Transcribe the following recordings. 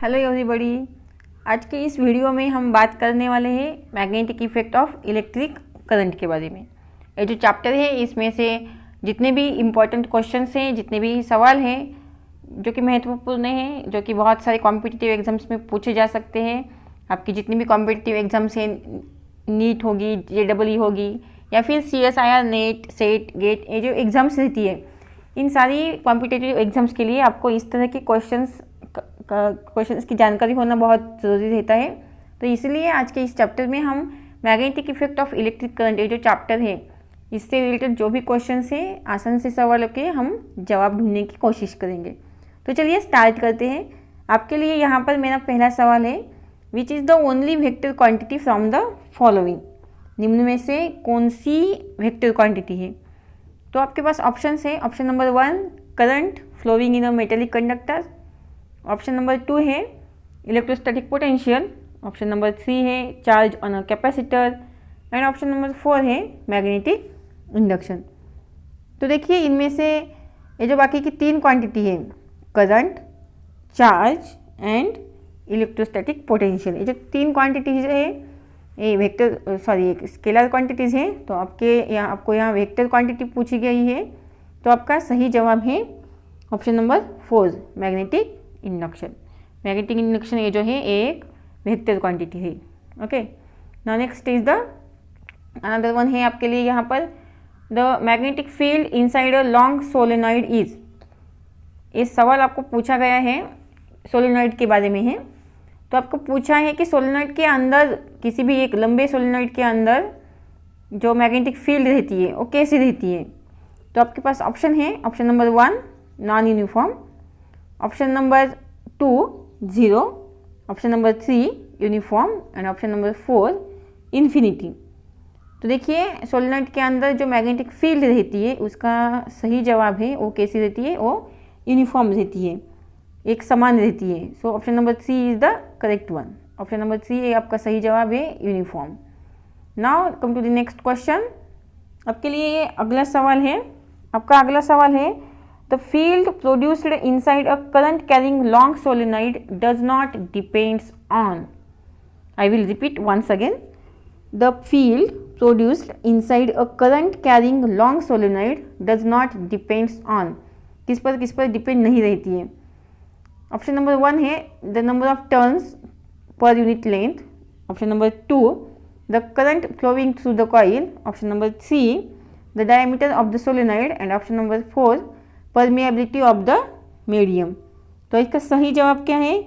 Hello everybody. आज के इस वीडियो में हम बात करने वाले हैं magnetic effect of electric current के बारे में। ये जो चैप्टर है इसमें से जितने भी इम्पोर्टेंट क्वेश्चंस हैं, जितने भी सवाल हैं जो कि महत्वपूर्ण हैं, जो कि बहुत सारे कॉम्पिटिटिव एग्जाम्स में पूछे जा सकते हैं। आपकी जितनी भी कॉम्पिटिटिव एग्जाम्स हैं, नीट होगी, JEE होगी या फिर CSIR, नेट, सेट, गेट, ये जो एग्ज़ाम्स रहती है, इन सारी कॉम्पिटिटिव एग्जाम्स के लिए आपको इस तरह के क्वेश्चंस की जानकारी होना बहुत ज़रूरी रहता है। तो इसलिए आज के इस चैप्टर में हम magnetic effect of electric current, ये जो चैप्टर है, इससे रिलेटेड जो भी क्वेश्चंस हैं, आसान से सवालों के हम जवाब ढूंढने की कोशिश करेंगे। तो चलिए स्टार्ट करते हैं। आपके लिए यहाँ पर मेरा पहला सवाल है, which is the only vector quantity from the following. निम्न में से कौन सी वेक्टर क्वांटिटी है? तो आपके पास ऑप्शंस है। Option number 1 current flowing in a metallic conductor, option number 2 है इलेक्ट्रोस्टैटिक पोटेंशियल, ऑप्शन नंबर 3 है charge on a capacitor and option number 4 है मैग्नेटिक इंडक्शन। तो देखिए इनमें से ये जो बाकी की 3 क्वांटिटी है, current, charge and electrostatic potential, ये जो 3 क्वांटिटीज है ये वेक्टर स्केलर क्वांटिटीज़ हैं। तो आपको यहाँ वेक्टर क्वांटिटी पूछी गई है। तो आपका सही जवाब है option number 4 magnetic induction. Magnetic induction ये जो है एक वेक्टर क्वांटिटी है। Okay, now next is the another one है आपके लिए यहाँ पर, the magnetic field inside a long solenoid is. इस सवाल आपको पूछा गया है, सोलेनॉइड के बारे में है। तो आपको पूछा है कि सोलेनॉइड के अंदर, किसी भी एक लंबे सोलेनॉइड के अंदर जो मैग्नेटिक फील्ड रहती है वो कैसी रहती है। तो आपके पास ऑप्शन है, option number 1 non uniform, option number 2 0, option number 3 uniform and option number 4 infinity. तो देखिए सोलेनॉइड के अंदर जो मैग्नेटिक फील्ड रहती है उसका सही जवाब है वो कैसी रहती है, वो यूनिफॉर्म रहती है, एक समान रहती है। So option number 3 is the correct one. Option number 3 आपका सही जवाब है, uniform. Now come to the next question. आपके लिए ये अगला सवाल है। आपका अगला सवाल है, the field produced inside a current carrying long solenoid does not depends on. I will repeat once again, the field produced inside a current carrying long solenoid does not depends on. किस पर depend नहीं रहती है। Option number 1 है the number of turns per unit length, option number 2 the current flowing through the coil, option number 3 the diameter of the solenoid and option number 4 permeability of the medium. तो इसका सही जवाब क्या है?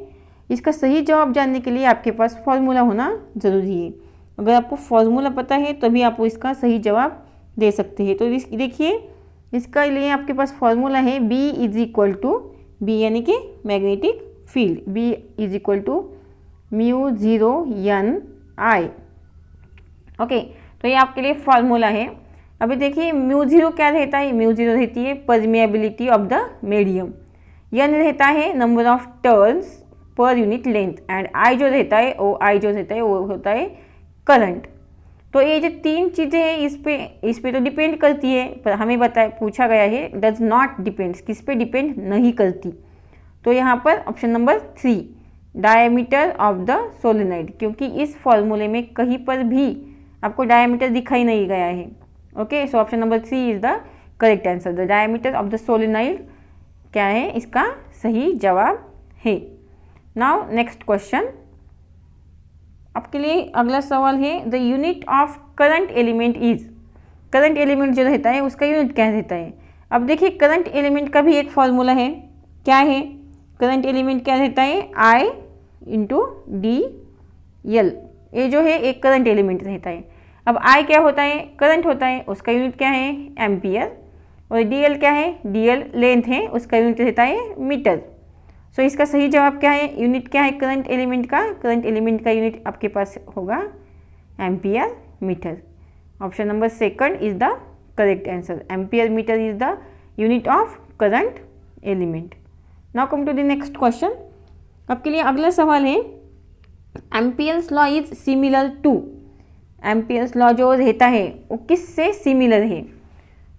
इसका सही जवाब जानने के लिए आपके पास फॉर्मूला होना ज़रूरी है। अगर आपको फॉर्मूला पता है तभी आप इसका सही जवाब दे सकते हैं। तो देखिए इसका लिए आपके पास फॉर्मूला है B is equal to, B यानी कि magnetic field, B is equal to μ0 n I। Okay, तो ये आपके लिए फॉर्मूला है। अभी देखिए μ0 क्या रहता है? μ0 रहती है permeability of the medium, n रहता है number of turns per unit length and I जो रहता है वो होता है करंट। तो ये जो 3 चीज़ें हैं इस पे तो डिपेंड करती है, पर हमें पूछा गया है डज नॉट डिपेंड्स, किस पे डिपेंड नहीं करती। तो यहाँ पर option number 3 diameter of the solenoid, क्योंकि इस फॉर्मूले में कहीं पर भी आपको डायमीटर दिखाई नहीं गया है। Okay, so option number 3 is the correct answer. The diameter of the solenoid क्या है, इसका सही जवाब है। Now next question. आपके लिए अगला सवाल है, the unit of current element is. Current element जो रहता है उसका यूनिट क्या रहता है? अब देखिए करंट एलिमेंट का भी एक फॉर्मूला है। क्या है? करंट एलिमेंट क्या रहता है? I × dl। ये जो है एक करंट एलिमेंट रहता है। अब I क्या होता है? करंट होता है, उसका यूनिट क्या है? एम्पियर। और dl क्या है? dl लेंथ है, उसका यूनिट रहता है मीटर। सो इसका सही जवाब क्या है? यूनिट क्या है करंट एलिमेंट का? करंट एलिमेंट का यूनिट आपके पास होगा ampere metre. Option number 2 is the correct answer. Ampere metre is the unit of current element. Now come to the next question. आपके लिए अगला सवाल है, amperes law is similar to. Ampere's law जो रहता है वो किससे सिमिलर है?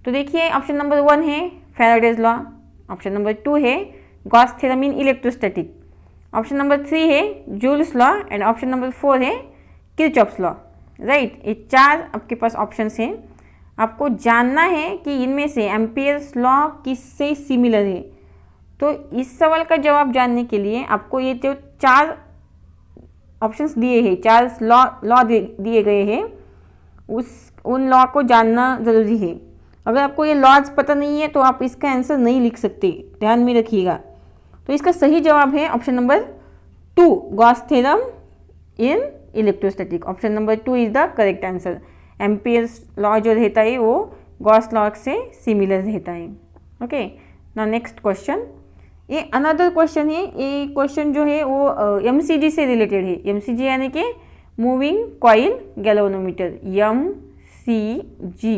तो देखिए ऑप्शन नंबर 1 है फैराडेज लॉ, ऑप्शन नंबर 2 है Gauss theorem in electrostatic, option number 3 है joules law and option number 4 है किरचॉफ्स लॉ, राइट। ये 4 आपके पास ऑप्शंस हैं। आपको जानना है कि इनमें से एम्पियर्स लॉ किससे सिमिलर है। तो इस सवाल का जवाब जानने के लिए आपको ये जो 4 ऑप्शंस दिए हैं, 4 लॉ दिए गए हैं, उन लॉ को जानना ज़रूरी है। अगर आपको ये लॉज पता नहीं है तो आप इसका आंसर नहीं लिख सकते, ध्यान में रखिएगा। तो इसका सही जवाब है option number 2, Gauss theorem in electrostatic. Option number 2 is the correct answer. Amperes law जो रहता है वो गॉस लॉ से सिमिलर रहता है। ओके, नाउ नेक्स्ट क्वेश्चन, ये अनदर क्वेश्चन है। ये क्वेश्चन जो है वो एमसीजी से रिलेटेड है। एमसीजी यानी कि moving coil galvanometer, MCG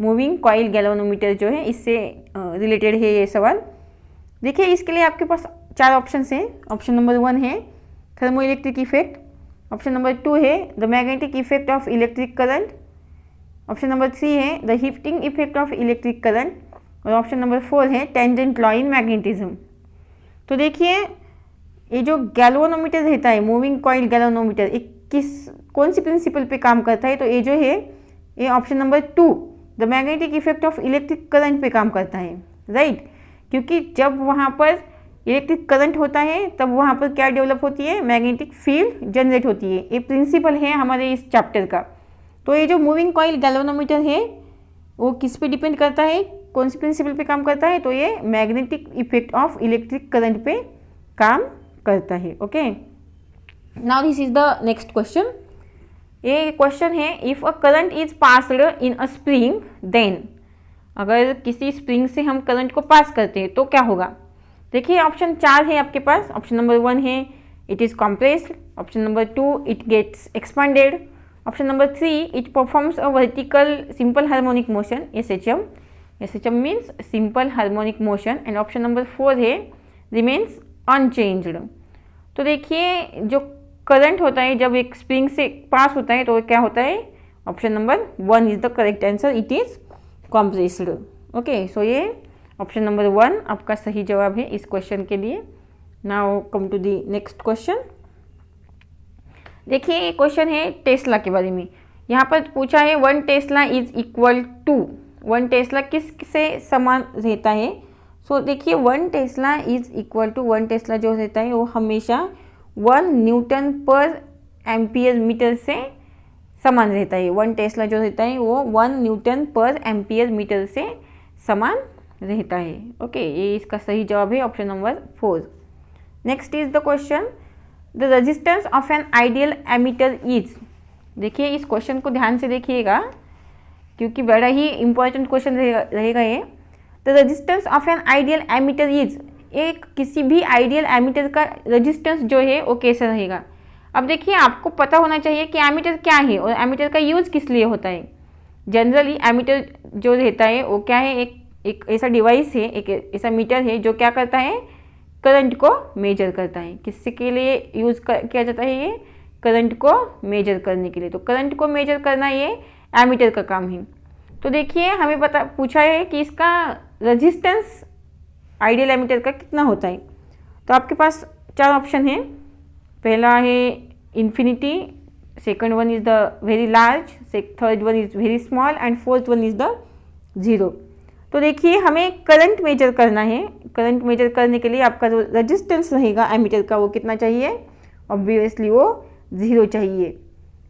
moving coil galvanometer जो है इससे रिलेटेड है ये सवाल। देखिए इसके लिए आपके पास 4 ऑप्शन हैं। ऑप्शन नंबर 1 है थर्मोइलेक्ट्रिक इफेक्ट, ऑप्शन नंबर 2 है the magnetic effect of electric current, option number 3 है the heating effect of electric current, और ऑप्शन नंबर 4 है टेंजेंट लॉ इन मैग्नेटिज्म। तो देखिए ये जो गैल्वेनोमीटर रहता है, मूविंग कॉइल गैल्वेनोमीटर, एक कौन सी प्रिंसिपल पे काम करता है? तो ये जो है ये option number 2 the magnetic effect of electric current पे काम करता है, राइट। क्योंकि जब वहाँ पर इलेक्ट्रिक करंट होता है तब वहाँ पर क्या डेवलप होती है? मैग्नेटिक फील्ड जनरेट होती है। ये प्रिंसिपल है हमारे इस चैप्टर का। तो ये जो मूविंग कॉइल गैल्वेनोमीटर है वो किस पे डिपेंड करता है, कौन सी प्रिंसिपल पे काम करता है? तो ये magnetic effect of electric current पे काम करता है। Okay, now this is the next question. ये क्वेश्चन है if a current is passed in a spring then, अगर किसी स्प्रिंग से हम करंट को पास करते हैं तो क्या होगा? देखिए ऑप्शन 4 है आपके पास। ऑप्शन नंबर 1 है it is compressed, option number 2 it gets expanded, option number 3 it performs a vertical simple harmonic motion, SHM means simple harmonic motion, and option number 4 है रिमेन्स अनचेंज्ड। तो देखिए जो करंट होता है जब एक स्प्रिंग से पास होता है तो क्या होता है? Option number 1 is the correct answer, it is compressed. Okay, so ये ऑप्शन नंबर 1 आपका सही जवाब है इस क्वेश्चन के लिए। Now come to the next question. देखिए ये क्वेश्चन है टेस्ला के बारे में। यहाँ पर पूछा है 1 tesla is equal to, 1 tesla किस से समान रहता है? सो देखिए 1 tesla is equal to, 1 tesla जो रहता है वो हमेशा 1 न्यूटन पर एम्पियर मीटर से समान रहता है। 1 टेस्ला जो रहता है वो 1 न्यूटन पर एम्पियर मीटर से समान रहता है। ओके, ये इसका सही जवाब है option number 4। Next is the question the resistance of an ideal ammeter is. देखिए इस क्वेश्चन को ध्यान से देखिएगा क्योंकि बड़ा ही इंपॉर्टेंट क्वेश्चन रहेगा ये। The resistance of an ideal ammeter is, एक किसी भी आइडियल एमीटर का रेजिस्टेंस जो है वो कैसा रहेगा? अब देखिए आपको पता होना चाहिए कि एमीटर क्या है और एमीटर का यूज़ किस लिए होता है। जनरली एमीटर जो रहता है वो क्या है? एक ऐसा डिवाइस है, एक ऐसा मीटर है जो क्या करता है? करंट को मेजर करता है। किससे के लिए यूज़ किया जाता है? ये करंट को मेजर करने के लिए। तो करंट को मेजर करना ये एमीटर का काम है। तो देखिए हमें पूछा है कि इसका रेजिस्टेंस आइडियल एमीटर का कितना होता है। तो आपके पास 4 ऑप्शन है। पहला है infinity, second one is the very large, third one is very small and fourth one is the 0। तो देखिए हमें करंट मेजर करना है। करंट मेजर करने के लिए आपका जो रेजिस्टेंस रहेगा एमीटर का वो कितना चाहिए? ऑब्वियसली वो 0 चाहिए,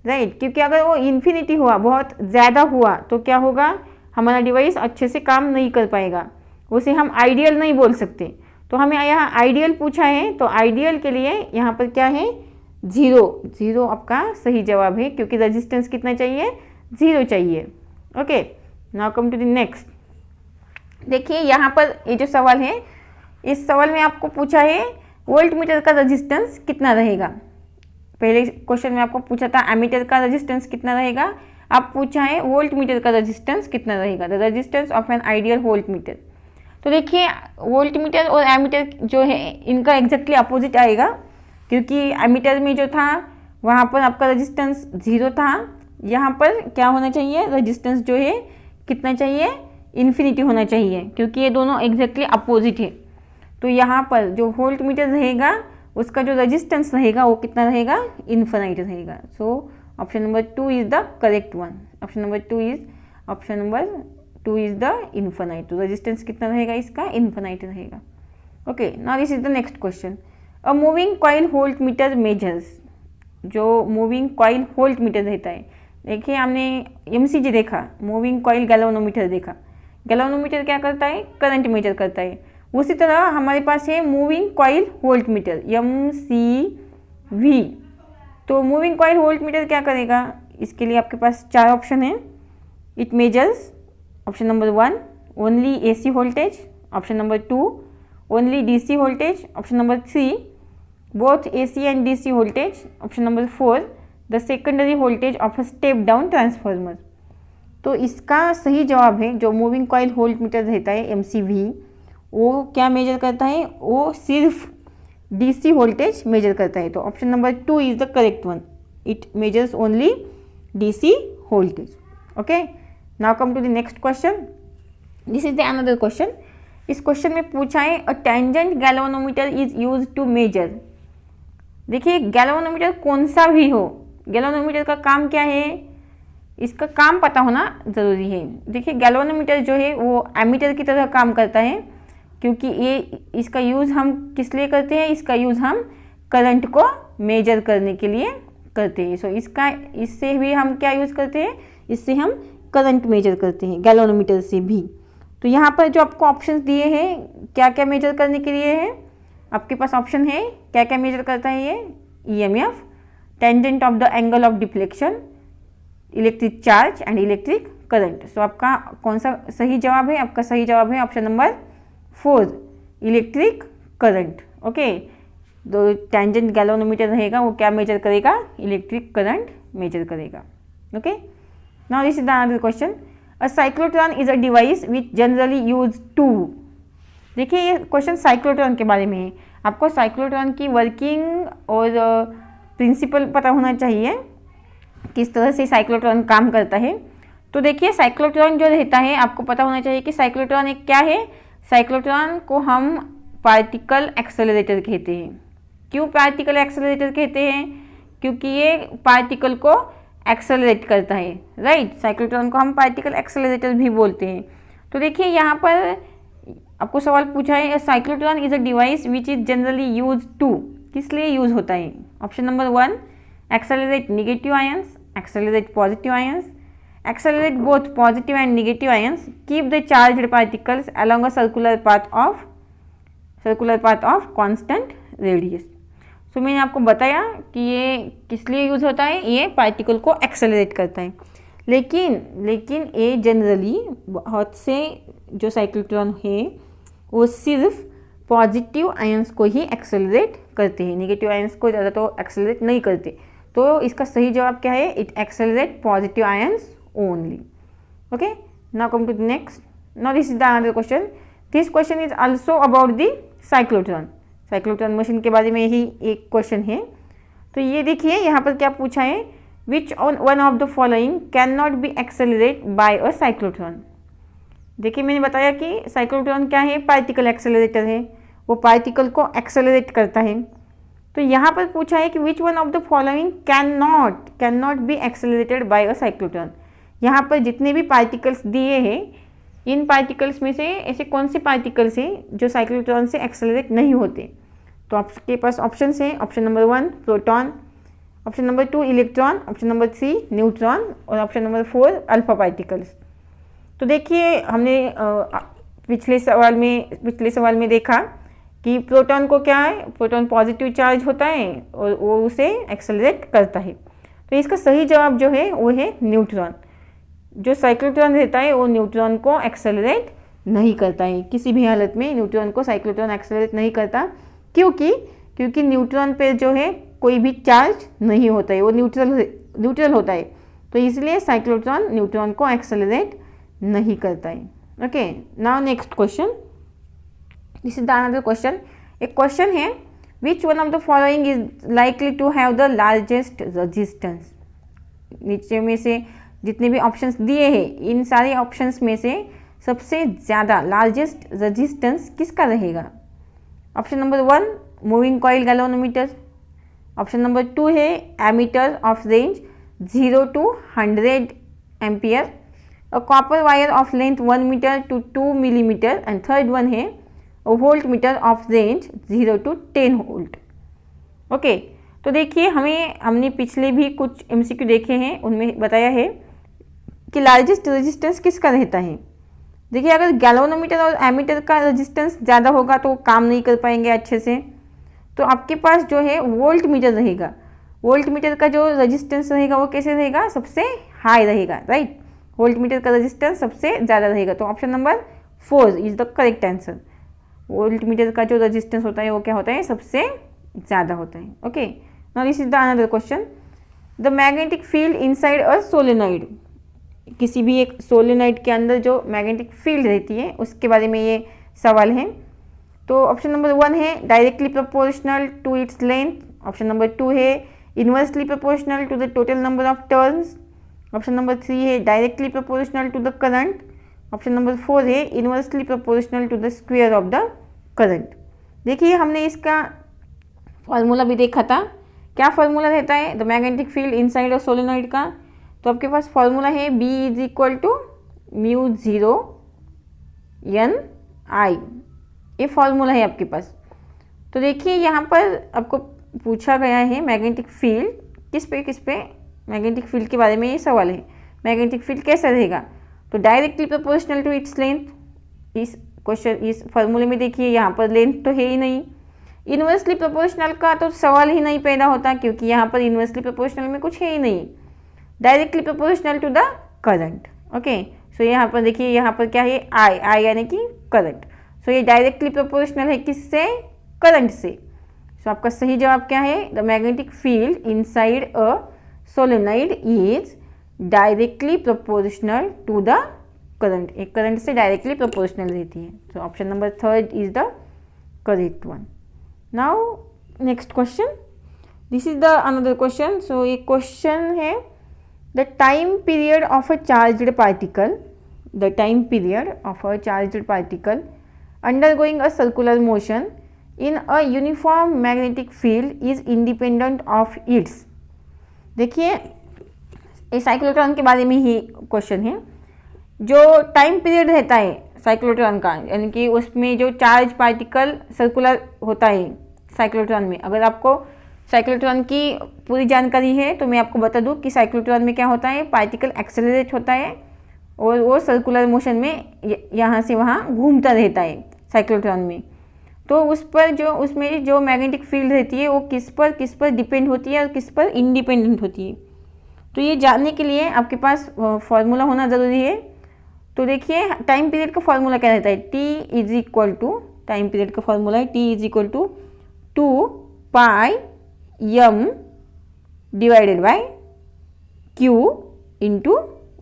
राइट। क्योंकि अगर वो इन्फिनिटी हुआ, बहुत ज़्यादा हुआ, तो क्या होगा? हमारा डिवाइस अच्छे से काम नहीं कर पाएगा, उसे हम आइडियल नहीं बोल सकते। तो हमें यहाँ आइडियल पूछा है, तो आइडियल के लिए यहाँ पर क्या है? 0 आपका सही जवाब है क्योंकि रेजिस्टेंस कितना चाहिए? 0 चाहिए। Okay, now come to the next. देखिए यहाँ पर ये जो सवाल है, इस सवाल में आपको पूछा है वोल्ट मीटर का रेजिस्टेंस कितना रहेगा। पहले क्वेश्चन में आपको पूछा था एमीटर का रेजिस्टेंस कितना रहेगा, अब पूछा है वोल्ट मीटर का रेजिस्टेंस कितना रहेगा, the resistance of an ideal volt meter. तो देखिए वोल्ट मीटर और एमीटर जो है इनका एग्जैक्टली अपोजिट आएगा क्योंकि एमीटर में जो था वहाँ पर आपका रेजिस्टेंस 0 था, यहाँ पर क्या होना चाहिए? रेजिस्टेंस जो है कितना चाहिए? इन्फिनिटी होना चाहिए क्योंकि ये दोनों एग्जैक्टली अपोजिट है। तो यहाँ पर जो वोल्ट मीटर रहेगा उसका जो रेजिस्टेंस रहेगा वो कितना रहेगा, इन्फिनाइट रहेगा। सो option number 2 is the correct one. Option number 2 is the infinite. तो रेजिस्टेंस कितना रहेगा इसका, इन्फिनाइट रहेगा। Okay, now this is the next question. A moving coil volt meter measures, जो मूविंग कॉइल वोल्ट मीटर रहता है, देखिए हमने एमसीजी देखा, मूविंग कॉइल गैल्वेनोमीटर देखा। गैल्वेनोमीटर क्या करता है, करंट मेजर करता है। उसी तरह हमारे पास है moving coil volt meter, MCV। तो मूविंग कॉइल वोल्ट मीटर क्या करेगा, इसके लिए आपके पास 4 ऑप्शन है। It measures, option number 1 only AC voltage, option number 2 only DC voltage, option number 3 both AC and DC voltage, option number 4 the secondary voltage of a step down transformer. तो इसका सही जवाब है जो मूविंग कॉइल वोल्ट मीटर रहता है MCV, वो क्या मेजर करता है, वो सिर्फ DC वोल्टेज मेजर करता है। तो option number 2 is the correct one, it measures only DC voltage. Okay, now come to the next question. This is the another question. इस क्वेश्चन में पूछा है a tangent galvanometer is use to measure. देखिए galvanometer कौन सा भी हो, galvanometer का काम क्या है, इसका काम पता होना ज़रूरी है। देखिए गैल्वेनोमीटर जो है वो एमीटर की तरह काम करता है, क्योंकि ये इसका यूज़ हम किस लिए करते हैं, इसका यूज़ हम करंट को मेजर करने के लिए करते हैं। सो इससे भी हम क्या यूज़ करते हैं, इससे हम करंट मेजर करते हैं गैल्वेनोमीटर से भी। तो यहाँ पर जो आपको ऑप्शंस दिए हैं क्या क्या मेजर करने के लिए है, आपके पास ऑप्शन है क्या क्या मेजर करता है ये, EMF, tangent of the angle of deflection, electric charge and electric current. So आपका कौन सा सही जवाब है, आपका सही जवाब है option number 4 electric current. Okay, तो टेंजेंट गैल्वेनोमीटर रहेगा वो क्या मेजर करेगा, इलेक्ट्रिक करंट मेजर करेगा। Okay, now this is the another question. A cyclotron is a device which generally use to. देखिए ये क्वेश्चन साइक्लोट्रॉन के बारे में है, आपको साइक्लोट्रॉन की वर्किंग और प्रिंसिपल पता होना चाहिए, किस तरह से साइक्लोट्रॉन काम करता है। तो देखिए साइक्लोट्रॉन जो रहता है आपको पता होना चाहिए कि साइक्लोट्रॉन एक क्या है, साइक्लोट्रॉन को हम पार्टिकल एक्सेलरेटर कहते हैं। क्यों पार्टिकल एक्सेलरेटर कहते हैं, क्योंकि ये पार्टिकल को एक्सेलरेट करता है, राइट। साइक्लोट्रॉन को हम पार्टिकल एक्सेलरेटर भी बोलते हैं। तो देखिए यहाँ पर आपको सवाल पूछा है cyclotron is a device which is generally use to, किस लिए यूज होता है। Option number 1 accelerate negative ions, accelerate positive ions, accelerate both positive and negative ions, keep the charged particles along a circular path of constant radius। सो मैंने आपको बताया कि ये किस लिए यूज़ होता है, ये पार्टिकल को एक्सेलरेट करता है। लेकिन ये जनरली बहुत से जो साइक्लोट्रॉन है वो सिर्फ पॉजिटिव आयंस को ही एक्सेलरेट करते हैं, नेगेटिव आयंस को ज़्यादा तो एक्सेलरेट नहीं करते। तो इसका सही जवाब क्या है, it accelerate positive ions only। Okay, now come to the next. Now this is the another question. This question is also about the cyclotron। cyclotron machine के बारे में ही एक क्वेश्चन है। तो ये देखिए यहाँ पर क्या पूछा है, which one of the following cannot be accelerated by a cyclotron। देखिए मैंने बताया कि साइक्लोट्रॉन क्या है, पार्टिकल एक्सेलरेटर है, वो पार्टिकल को एक्सेलरेट करता है। तो यहाँ पर पूछा है कि which one of the following cannot be accelerated by a cyclotron। यहाँ पर जितने भी पार्टिकल्स दिए हैं इन पार्टिकल्स में से ऐसे कौन से पार्टिकल्स हैं जो साइक्लोट्रॉन से एक्सेलरेट नहीं होते। तो आपके पास ऑप्शन हैं, option number 1 proton, option number 2 electron, option number 3 neutron और ऑप्शन नंबर 4 अल्फा पार्टिकल्स। तो देखिए हमने पिछले सवाल में देखा कि प्रोटॉन को क्या है, प्रोटॉन पॉजिटिव चार्ज होता है और वो उसे एक्सेलरेट करता है। तो इसका सही जवाब जो है वो है न्यूट्रॉन। जो साइक्लोट्रॉन रहता है वो न्यूट्रॉन को एक्सेलरेट नहीं करता है, किसी भी हालत में न्यूट्रॉन को साइक्लोट्रॉन एक्सेलरेट नहीं करता। क्योंकि न्यूट्रॉन पे जो है कोई भी चार्ज नहीं होता है, वो न्यूट्रल होता है। तो इसलिए साइक्लोट्रॉन न्यूट्रॉन को एक्सेलरेट नहीं करता है। Okay, now next question, this is the another question. एक क्वेश्चन है which one of the following is likely to have the largest resistance. नीचे में से जितने भी ऑप्शंस दिए हैं इन सारे ऑप्शंस में से सबसे ज़्यादा लार्जेस्ट रेजिस्टेंस किसका रहेगा। Option number 1 moving coil galvanometer. Option number 2 है ammeter of range 0 to 100 ampere. A copper wire of length 1 metre to 2 millimetre. And third one है voltmeter of range 0 to 10 volt. Okay, तो देखिए हमने पिछले भी कुछ एमसीक्यू देखे हैं, उनमें बताया है कि लार्जेस्ट रेजिस्टेंस किसका रहता है। देखिए अगर गैल्वेनोमीटर और एमीटर का रेजिस्टेंस ज़्यादा होगा तो काम नहीं कर पाएंगे अच्छे से, तो आपके पास जो है वोल्ट मीटर रहेगा। वोल्ट मीटर का जो रेजिस्टेंस रहेगा वो कैसे रहेगा, सबसे हाई रहेगा, राइट। वोल्ट मीटर का रेजिस्टेंस सबसे ज़्यादा रहेगा, तो option number 4 is the correct answer. Volt meter का जो रेजिस्टेंस होता है वो क्या होता है, सबसे ज़्यादा होता है। Okay, now this is the another question. The magnetic field inside a solenoid, किसी भी एक सोलेनॉइड के अंदर जो मैग्नेटिक फील्ड रहती है उसके बारे में ये सवाल है। तो ऑप्शन नंबर 1 है directly proportional to its length. Option number 2 है inversely proportional to the total number of turns. Option number 3 है directly proportional to the current. Option number 4 है inversely proportional to the square of the current. देखिए हमने इसका formula भी देखा था। क्या फॉर्मूला रहता है the magnetic field inside of solenoid का, तो आपके पास फॉर्मूला है B is equal to μ0 n I। ये फॉर्मूला है आपके पास। तो देखिए यहाँ पर आपको पूछा गया है मैग्नेटिक फील्ड किस पे मैग्नेटिक फील्ड के बारे में ये सवाल है। मैग्नेटिक फील्ड कैसा रहेगा, तो directly proportional to its length. इस क्वेश्चन इस फॉर्मूले में देखिए यहाँ पर लेंथ तो है ही नहीं। इन्वर्सली प्रोपोर्शनल का तो सवाल ही नहीं पैदा होता क्योंकि यहाँ पर इन्वर्सली प्रोपोर्शनल में कुछ है ही नहीं। Directly proportional to the current. Okay, so यहाँ पर देखिए यहाँ पर क्या है I यानी कि करंट। सो ये डायरेक्टली प्रोपोर्शनल है किससे, करंट से। सो आपका सही जवाब क्या है, the magnetic field inside a solenoid is directly proportional to the current. एक करंट से डायरेक्टली प्रोपोर्शनल रहती है। So option number 3 is the correct one. Now next question, this is the another question. सो ये क्वेश्चन है the time period of a charged particle undergoing a circular motion in a uniform magnetic field is independent of its। देखिए इस cyclotron के बारे में ही question है। जो टाइम पीरियड रहता है साइक्लोट्रॉन का, यानी कि उसमें जो चार्ज पार्टिकल सर्कुलर होता है साइक्लोट्रॉन में। अगर आपको साइक्लोट्रॉन की पूरी जानकारी है तो मैं आपको बता दूं कि साइक्लोट्रॉन में क्या होता है, पार्टिकल एक्सेलरेट होता है और वो सर्कुलर मोशन में यहाँ से वहाँ घूमता रहता है साइक्लोट्रॉन में। तो उस पर उसमें जो मैग्नेटिक फील्ड रहती है वो किस पर डिपेंड होती है और किस पर इंडिपेंडेंट होती है। तो ये जानने के लिए आपके पास फॉर्मूला होना ज़रूरी है। तो देखिए टाइम पीरियड का फॉर्मूला क्या रहता है, T is equal to, time period का फॉर्मूला है T is equal to 2 pi m divided by q into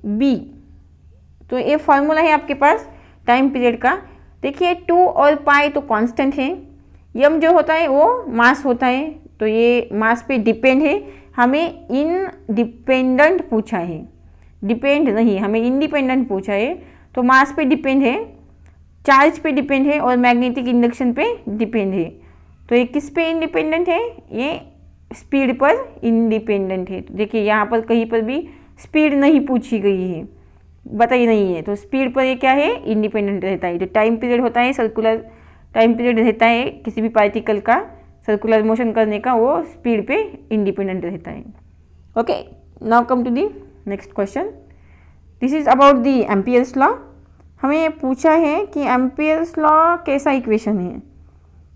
B. तो ये फॉर्मूला है आपके पास टाइम पीरियड का। देखिए 2 और पाई तो कांस्टेंट है, m जो होता है वो मास होता है, तो ये मास पे डिपेंड है। हमें इनडिपेंडेंट पूछा है, डिपेंड नहीं, हमें इंडिपेंडेंट पूछा है। तो मास पे डिपेंड है, चार्ज पे डिपेंड है और मैग्नेटिक इंडक्शन पे डिपेंड है। तो ये किस पे इंडिपेंडेंट है, ये स्पीड पर इंडिपेंडेंट है। तो देखिए यहाँ पर कहीं पर भी स्पीड नहीं पूछी गई है, बताई नहीं है। तो स्पीड पर ये क्या है, इंडिपेंडेंट रहता है। जो टाइम पीरियड होता है, सर्कुलर टाइम पीरियड रहता है किसी भी पार्टिकल का सर्कुलर मोशन करने का, वो स्पीड पे इंडिपेंडेंट रहता है। Okay, now come to the next question. This is about the ampere's law. हमें पूछा है कि एम्पियर्स लॉ कैसा इक्वेशन है,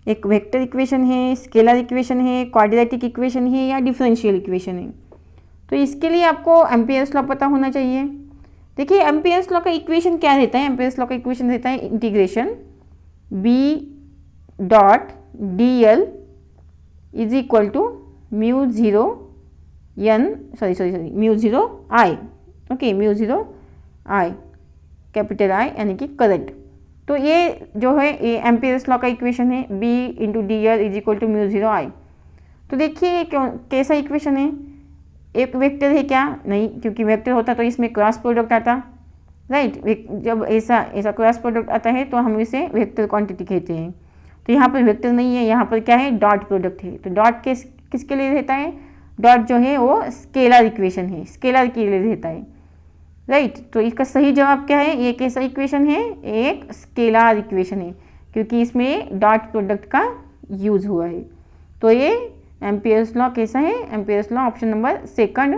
एक वेक्टर इक्वेशन है, स्केलर इक्वेशन है, क्वाड्रेटिक इक्वेशन है या डिफरेंशियल इक्वेशन है। तो इसके लिए आपको एम्पियर्स लॉ पता होना चाहिए। देखिए एम्पियर्स लॉ का इक्वेशन क्या रहता है, एम्पियर्स लॉ का इक्वेशन रहता है integration B dot dl is equal to μ0 I। Okay, μ0 I capital I यानी कि करंट। तो ये जो है ये एम्पियर्स लॉ का इक्वेशन है, B into dl is equal to μ0 I। तो देखिए कैसा इक्वेशन है, एक वेक्टर है क्या, नहीं, क्योंकि वेक्टर होता तो इसमें क्रॉस प्रोडक्ट आता, राइट। जब ऐसा क्रॉस प्रोडक्ट आता है तो हम इसे वेक्टर क्वांटिटी कहते हैं। तो यहाँ पर वेक्टर नहीं है, यहाँ पर क्या है, डॉट प्रोडक्ट है। तो डॉट किसके लिए रहता है, डॉट जो है वो स्केलर इक्वेशन है, स्केलर के लिए रहता है, राइट। तो इसका सही जवाब क्या है, ये कैसा इक्वेशन है, एक स्केलर इक्वेशन है, क्योंकि इसमें डॉट प्रोडक्ट का यूज हुआ है। तो ये एम्पियर्स लॉ कैसा है, amperes law option number second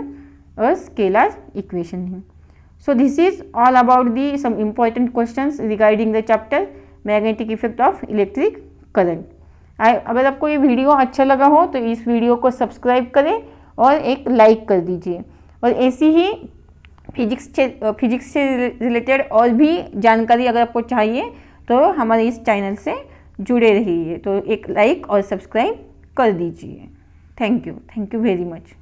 और स्केलर इक्वेशन है। So this is all about the some important questions regarding the chapter magnetic effect of electric current. अगर आपको ये वीडियो अच्छा लगा हो तो इस वीडियो को सब्सक्राइब करें और एक लाइक कर दीजिए। और ऐसी ही फिजिक्स से रिलेटेड और भी जानकारी अगर आपको चाहिए तो हमारे इस चैनल से जुड़े रहिए। तो एक लाइक और सब्सक्राइब कर दीजिए। Thank you very much.